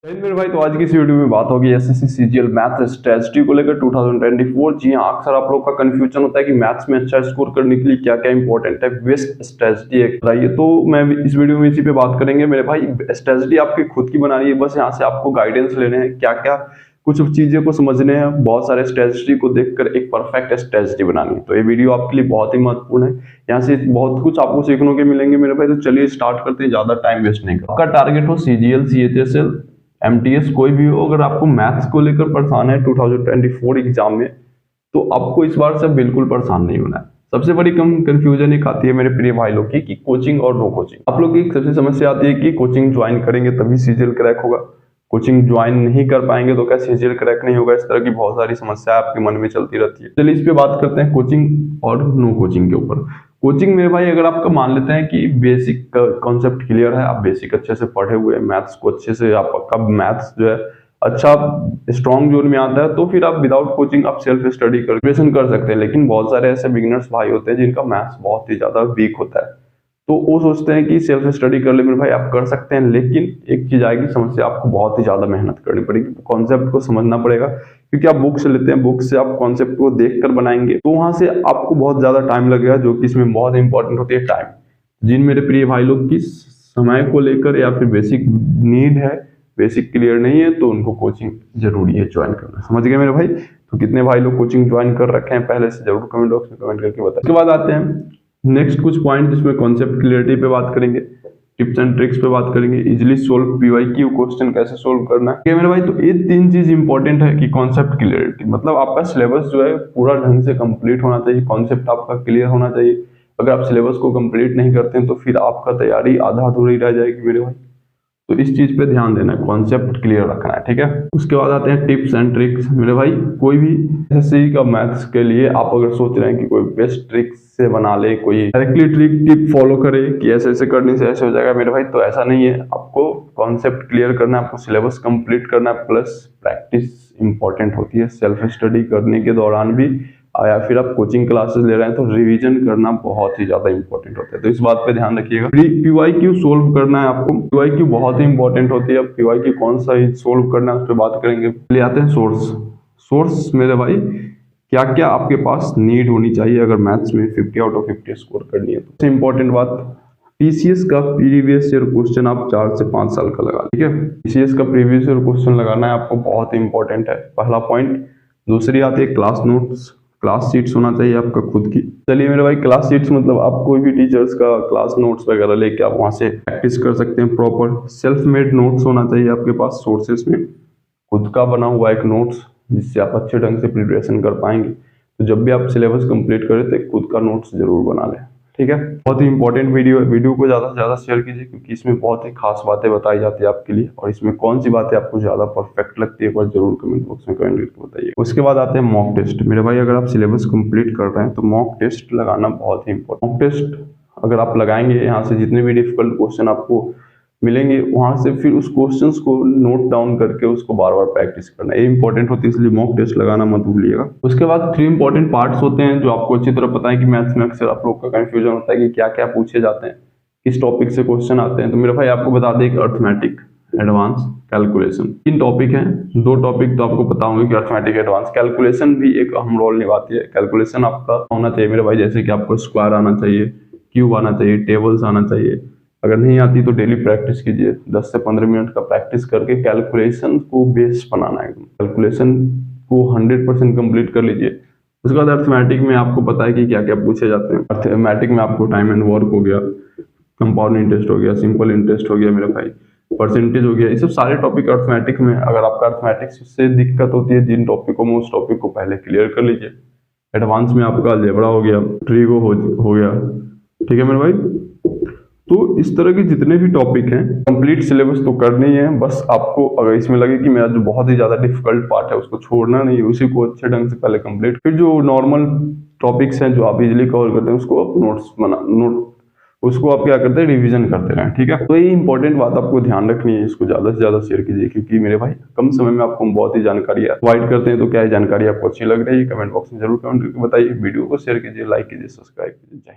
मेरे भाई, तो आज की इस वीडियो में बात होगी एसएससी सीजीएल मैथ स्ट्रेटजी को लेकर 2024। जी हाँ, अक्सर आप लोग का कंफ्यूजन होता है कि मैथ्स में अच्छा स्कोर करने के लिए क्या क्या इंपॉर्टेंट है, बेस्ट स्ट्रेटजी एक बताइए। तो मैं इस वीडियो में इसी पे बात करेंगे मेरे भाई। स्ट्रेटजी आपकी खुद की बनानी है, बस यहाँ से आपको गाइडेंस लेने हैं, क्या क्या कुछ चीजें को समझने हैं, बहुत सारे स्ट्रेटजी को देखकर एक परफेक्ट स्ट्रेटजी बनानी है। तो ये वीडियो आपके लिए बहुत ही महत्वपूर्ण है, यहाँ से बहुत कुछ आपको सीखने के मिलेंगे मेरे भाई। तो चलिए स्टार्ट करते हैं, ज्यादा टाइम वेस्ट नहीं कर। आपका टारगेट हो सीजीएल, सीएचएसएल, एमटीएस कोई भी हो, अगर आपको मैथ्स को लेकर परेशान है 2024 एग्जाम में, तो आपको इस बार से बिल्कुल परेशान नहीं होना है। सबसे बड़ी कंफ्यूजन एक आती है मेरे प्रिय भाई लोग की कि कोचिंग और नो कोचिंग। आप लोग की सबसे समस्या आती है कि कोचिंग ज्वाइन करेंगे तभी सीजीएल क्रैक होगा, कोचिंग ज्वाइन नहीं कर पाएंगे तो क्या सीजीएल क्रैक नहीं होगा। इस तरह की बहुत सारी समस्या आपके मन में चलती रहती है। चलिए इस पे बात करते हैं कोचिंग और नो कोचिंग के ऊपर। कोचिंग मेरे भाई, अगर आपका मान लेते हैं कि बेसिक कॉन्सेप्ट क्लियर है, आप बेसिक अच्छे से पढ़े हुए हैं, मैथ्स को अच्छे से आपका मैथ्स जो है अच्छा स्ट्रॉन्ग जोन में आता है, तो फिर आप विदाउट कोचिंग आप सेल्फ स्टडी प्रिपरेशन कर सकते हैं। लेकिन बहुत सारे ऐसे बिगिनर्स भाई होते हैं जिनका मैथ्स बहुत ही ज्यादा वीक होता है, तो वो सोचते हैं कि सेल्फ स्टडी कर ले मेरे भाई, आप कर सकते हैं। लेकिन एक चीज आएगी समस्या, आपको बहुत ही ज्यादा मेहनत करनी पड़ेगी, कॉन्सेप्ट को समझना पड़ेगा। क्योंकि आप बुक से लेते हैं, बुक से आप कॉन्सेप्ट को देखकर बनाएंगे, तो वहां से आपको बहुत ज्यादा टाइम लगेगा, जो कि इसमें बहुत इंपॉर्टेंट होती है टाइम। जिन मेरे प्रिय भाई लोग की समय को लेकर या फिर बेसिक नीड है, बेसिक क्लियर नहीं है, तो उनको कोचिंग जरूरी है ज्वाइन करना। समझ गए मेरे भाई? तो कितने भाई लोग कोचिंग ज्वाइन कर रखे हैं पहले से, जरूर कमेंट बॉक्स में कमेंट करके बताएं। उसके बाद आते हैं नेक्स्ट कुछ पॉइंट, जिसमें कॉन्सेप्ट क्लियरिटी पे बात करेंगे, टिप्स एंड ट्रिक्स पे बात करेंगे, इजिली सोल्व पीवाईक्यू क्वेश्चन कैसे सोल्व करना है मेरे भाई। तो ये तीन चीज इंपॉर्टेंट है कि कॉन्सेप्ट क्लियरिटी, मतलब आपका सिलेबस जो है पूरा ढंग से कंप्लीट होना चाहिए, कॉन्सेप्ट आपका क्लियर होना चाहिए। अगर आप सिलेबस को कंप्लीट नहीं करते हैं तो फिर आपका तैयारी आधा अधूरी रह जाएगी मेरे भाई। तो इस चीज पे ध्यान देना है, कॉन्सेप्ट क्लियर रखना है, ठीक है। उसके बाद आते हैं टिप्स एंड ट्रिक्स मेरे भाई। कोई भी एसएससी का मैथ्स के लिए आप अगर सोच रहे हैं कि कोई बेस्ट ट्रिक्स से बना ले, कोई डायरेक्टली ट्रिक टिप फॉलो करे कि ऐसे ऐसे करने से ऐसे हो जाएगा मेरे भाई, तो ऐसा नहीं है। आपको कॉन्सेप्ट क्लियर करना है, आपको सिलेबस कंप्लीट करना है, प्लस प्रैक्टिस इंपॉर्टेंट होती है। सेल्फ स्टडी करने के दौरान भी या फिर आप कोचिंग क्लासेस ले रहे हैं तो रिवीजन करना बहुत ही ज्यादा इंपॉर्टेंट होता है, तो इस बात पे ध्यान रखिएगा। पीवाईक्यू सोल्व करना है आपको, पीवाईक्यू बहुत ही इंपॉर्टेंट होती है। अब पीवाईक्यू कौन सा सोल्व करना है उस पर बात करेंगे। ले आते हैं सोर्स मेरे भाई, क्या क्या आपके पास नीड होनी चाहिए अगर मैथ्स में 50 आउट ऑफ 50 स्कोर करनी है। तो इंपॉर्टेंट बात, पीसीएस का प्रीवियस ईयर क्वेश्चन आप 4 से 5 साल का लगा, ठीक है। पीसीएस का प्रीवियस ईयर क्वेश्चन लगाना है आपको, बहुत ही इंपॉर्टेंट है, पहला पॉइंट। दूसरी आती है क्लास नोट्स, क्लास शीट्स होना चाहिए आपका खुद की। चलिए मेरे भाई, क्लास शीट्स मतलब आप कोई भी टीचर्स का क्लास नोट्स वगैरह लेके आप वहां से प्रैक्टिस कर सकते हैं। प्रॉपर सेल्फ मेड नोट्स होना चाहिए आपके पास, सोर्सेस में खुद का बना हुआ एक नोट्स, जिससे आप अच्छे ढंग से प्रिपरेशन कर पाएंगे। तो जब भी आप सिलेबस कंप्लीट करें तो खुद का नोट्स जरूर बना लें, ठीक है। बहुत ही इंपॉर्टेंट वीडियो है, वीडियो को ज्यादा से ज्यादा शेयर कीजिए, क्योंकि इसमें बहुत ही खास बातें बताई जाती है आपके लिए। और इसमें कौन सी बातें आपको ज्यादा परफेक्ट लगती है, एक बार जरूर कमेंट बॉक्स में कमेंट करके बताइए। उसके बाद आते हैं मॉक टेस्ट मेरे भाई। अगर आप सिलेबस कंप्लीट कर रहे हैं तो मॉक टेस्ट लगाना बहुत ही इंपॉर्टेंट। मॉक टेस्ट अगर आप लगाएंगे, यहाँ से जितने भी डिफिकल्ट क्वेश्चन आपको मिलेंगे, वहां से फिर उस क्वेश्चंस को नोट डाउन करके उसको बार बार प्रैक्टिस करना, ये इंपॉर्टेंट होती है, इसलिए मॉक टेस्ट लगाना मत भूलिएगा। उसके बाद 3 इंपॉर्टेंट पार्ट्स होते हैं जो आपको अच्छी तरह पता है कि मैथ्स में अक्सर आप लोग का कंफ्यूजन होता है कि क्या क्या पूछे जाते हैं, किस टॉपिक से क्वेश्चन आते हैं। तो मेरे भाई आपको बता दें, एक अर्थमेटिक, एडवांस, कैलकुलेशन, 3 टॉपिक हैं। 2 टॉपिक तो आपको पता होंगे कि अर्थमेटिक, एडवांस, कैलकुलेशन भी एक अहम रोल निभाती है। कैलकुलेशन आपका होना चाहिए मेरे भाई, जैसे कि आपको स्क्वायर आना चाहिए, क्यूब आना चाहिए, टेबल्स आना चाहिए। अगर नहीं आती तो डेली प्रैक्टिस कीजिए, 10 से 15 मिनट का प्रैक्टिस करके कैलकुलेशन को बेस बनाना है, कैलकुलेशन को 100% कंप्लीट कर लीजिए। उसके बाद अर्थमेटिक में आपको पता है कि क्या क्या पूछे जाते हैं। अर्थमेटिक में आपको टाइम एंड वर्क हो गया, कंपाउंड इंटरेस्ट हो गया, सिंपल इंटरेस्ट हो गया मेरे भाई, परसेंटेज हो गया, ये सब सारे टॉपिक अर्थमेटिक में। अगर आपका अर्थमेटिक्स से दिक्कत होती है जिन टॉपिकों में, उस टॉपिक को पहले क्लियर कर लीजिए। एडवांस में आपका अलजेब्रा हो गया, ट्रिगो हो गया, ठीक है मेरे भाई। तो इस तरह के जितने भी टॉपिक हैं, कंप्लीट सिलेबस तो करना ही है। बस आपको अगर इसमें लगे कि मेरा जो बहुत ही ज्यादा डिफिकल्ट पार्ट है उसको छोड़ना नहीं है, उसी को अच्छे ढंग से पहले कंप्लीट, फिर जो नॉर्मल टॉपिक्स हैं जो आप इजीली कवर करते हैं उसको आप उसको आप क्या करते हैं, रिवीजन करते रहें, ठीक है। तो ये इंपॉर्टेंट बात आपको ध्यान रखनी है, इसको ज्यादा से ज्यादा शेयर कीजिए, क्योंकि मेरे भाई कम समय में आपको बहुत ही जानकारी प्रोवाइड करते हैं। तो क्या है जानकारी आपको अच्छी लग रही है, कमेंट बॉक्स में जरूर कमेंट करके बताइए। वीडियो को शेयर कीजिए, लाइक कीजिए, सब्सक्राइब कीजिए।